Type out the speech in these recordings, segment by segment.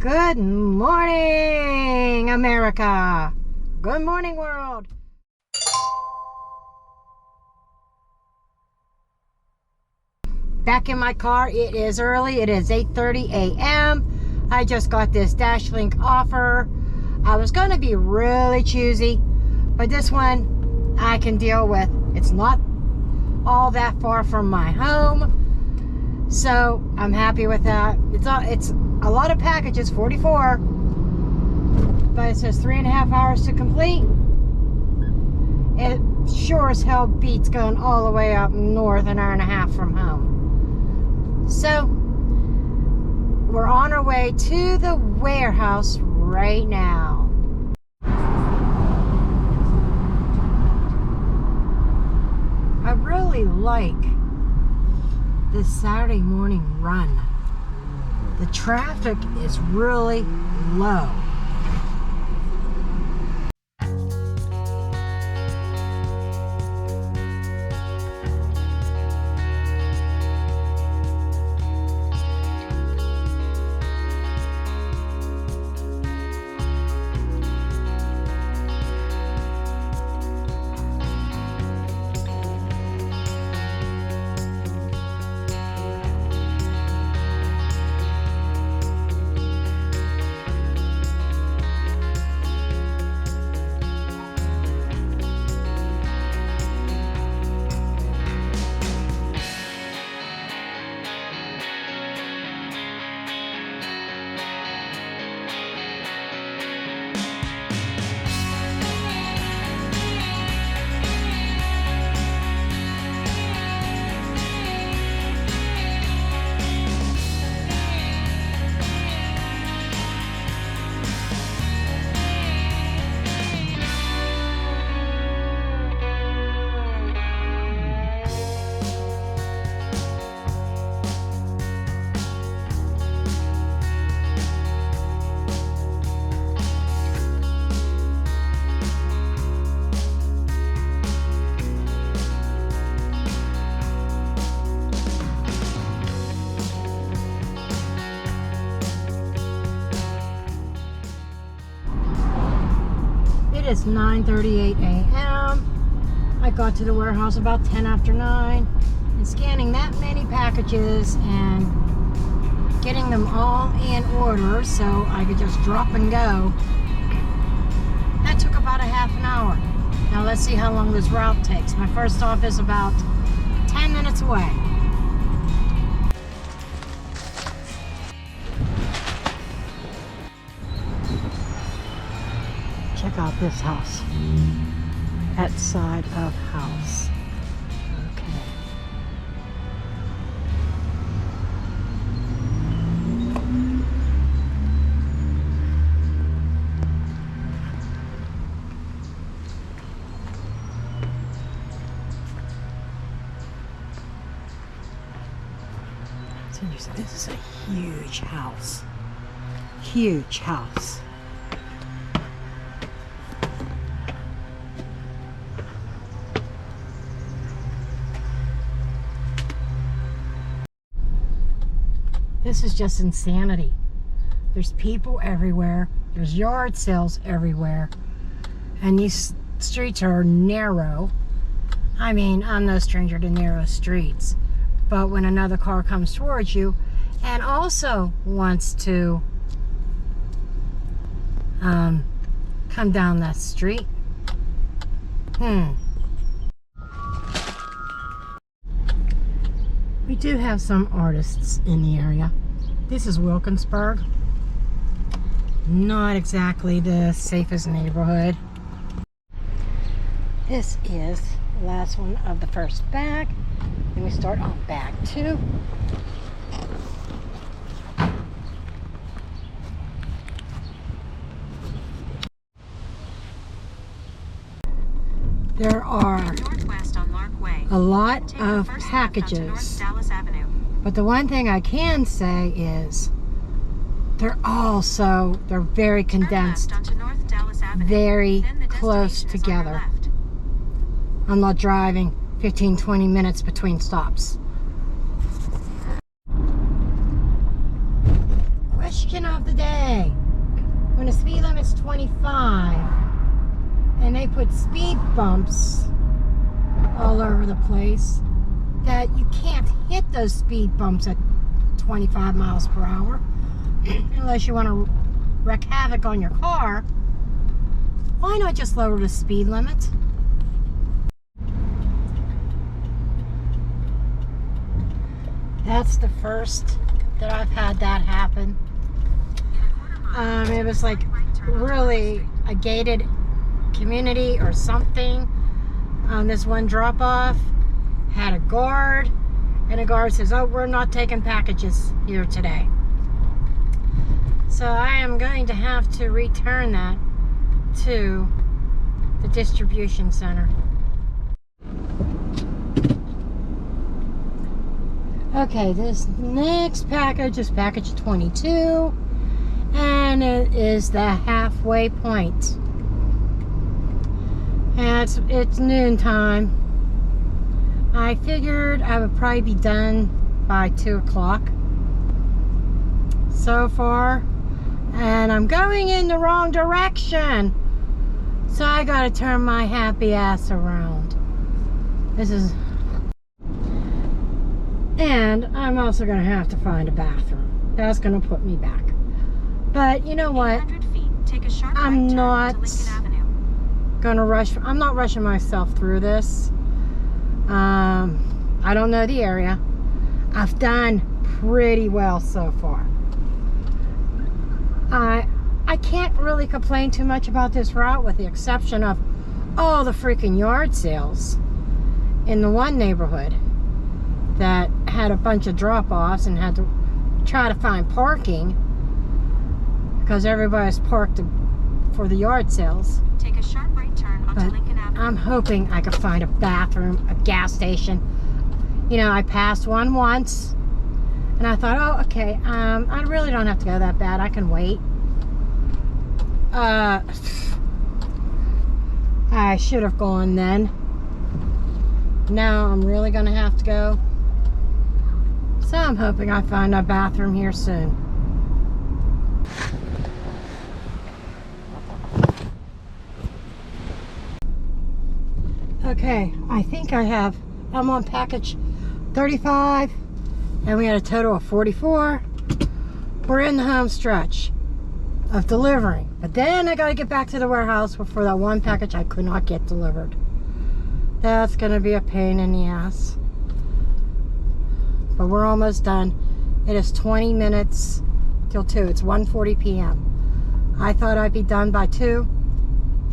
Good morning, America. Good morning, world. Back in my car. It is early. It is 8:30 a.m. I just got this DashLink offer. I was going to be really choosy, but this one I can deal with. It's not all that far from my home, so I'm happy with that. It's a lot of packages, 44, but it says 3.5 hours to complete. It sure as hell beats going all the way up north, an hour and a half from home. So we're on our way to the warehouse right now. I really like this Saturday morning run. The traffic is really low. It's 9:38 a.m. I got to the warehouse about 10 after 9 and scanning that many packages and getting them all in order so I could just drop and go. That took about a half an hour. Now let's see how long this route takes. My first stop is about 10 minutes away. Check out this house. That side of house. Okay. So this is a huge house. Huge house. This is just insanity. There's people everywhere. There's yard sales everywhere. And these streets are narrow. I mean, I'm no stranger to narrow streets. But when another car comes towards you and also wants to come down that street, we do have some artists in the area. This is Wilkinsburg. Not exactly the safest neighborhood. This is the last one of the first bag. Then we start on bag 2. There are a lot of packages, but the one thing I can say is they're very condensed, very close together. I'm not driving 15-20 minutes between stops. Question of the day. When the speed limit's 25 and they put speed bumps all over the place, that you can't hit those speed bumps at 25 miles per hour unless you want to wreak havoc on your car. Why not just lower the speed limit? That's the first that I've had that happen. It was like really a gated community or something. This one drop off had a guard, and the guard says, "Oh, we're not taking packages here today." So I am going to have to return that to the distribution center. Okay, this next package is package 22, and it is the halfway point. And it's noontime. I figured I would probably be done by 2 o'clock so far, and I'm going in the wrong direction, so I gotta turn my happy ass around. And I'm also gonna have to find a bathroom. That's gonna put me back. But you know what? I'm not gonna rush. I'm not rushing myself through this. I don't know the area. I've done pretty well so far. I can't really complain too much about this route, with the exception of all the freaking yard sales in the one neighborhood that had a bunch of drop-offs and had to try to find parking because everybody's parked for the yard sales. Take a sharp right turn onto Lincoln Avenue. I'm hoping I could find a bathroom, a gas station. You know, I passed one once and I thought, oh, okay, I really don't have to go that bad. I can wait. I should have gone then. Now I'm really gonna have to go. So I'm hoping I find a bathroom here soon. Okay, I think I'm on package 35, and we had a total of 44. We're in the home stretch of delivering. But then I gotta get back to the warehouse for that one package I could not get delivered. That's gonna be a pain in the ass. But we're almost done. It is 20 minutes till 2. It's 1:40 p.m. I thought I'd be done by 2.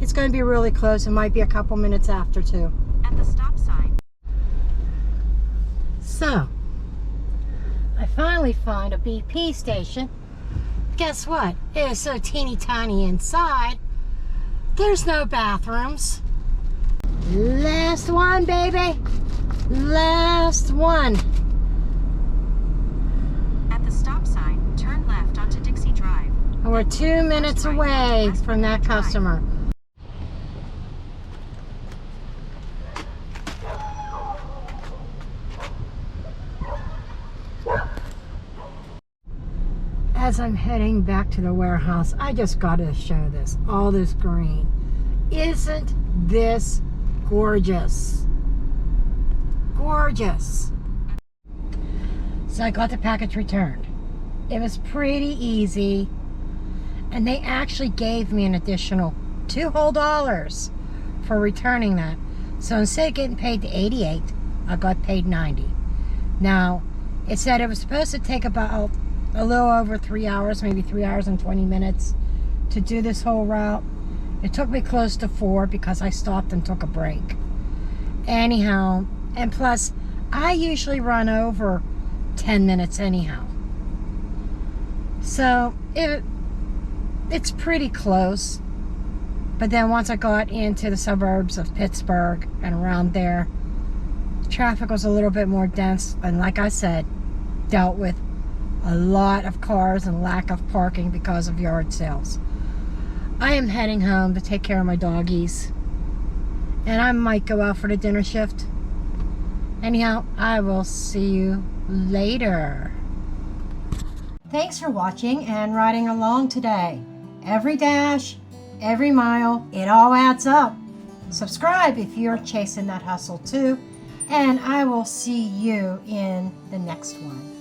It's going to be really close. It might be a couple minutes after 2. At the stop sign. So, I finally find a BP station. Guess what? It is so teeny tiny inside. There's no bathrooms. Last one, baby. Last one. At the stop sign, turn left onto Dixie Drive. And we're 2 minutes away from that customer. As I'm heading back to the warehouse, I just got to show this. All this green. Isn't this gorgeous? Gorgeous. So I got the package returned. It was pretty easy. And they actually gave me an additional $2 whole for returning that. So instead of getting paid the $88, I got paid $90. Now, it said it was supposed to take about a little over 3 hours, maybe 3 hours and 20 minutes to do this whole route. It took me close to 4 because I stopped and took a break. Anyhow, and plus, I usually run over 10 minutes anyhow. So, it's pretty close. But then once I got into the suburbs of Pittsburgh and around there, traffic was a little bit more dense, and like I said, dealt with a lot of cars and lack of parking because of yard sales. I am heading home to take care of my doggies, and I might go out for the dinner shift. Anyhow, I will see you later. Thanks for watching and riding along today. Every dash, every mile, it all adds up. Subscribe if you're chasing that hustle too, and I will see you in the next one.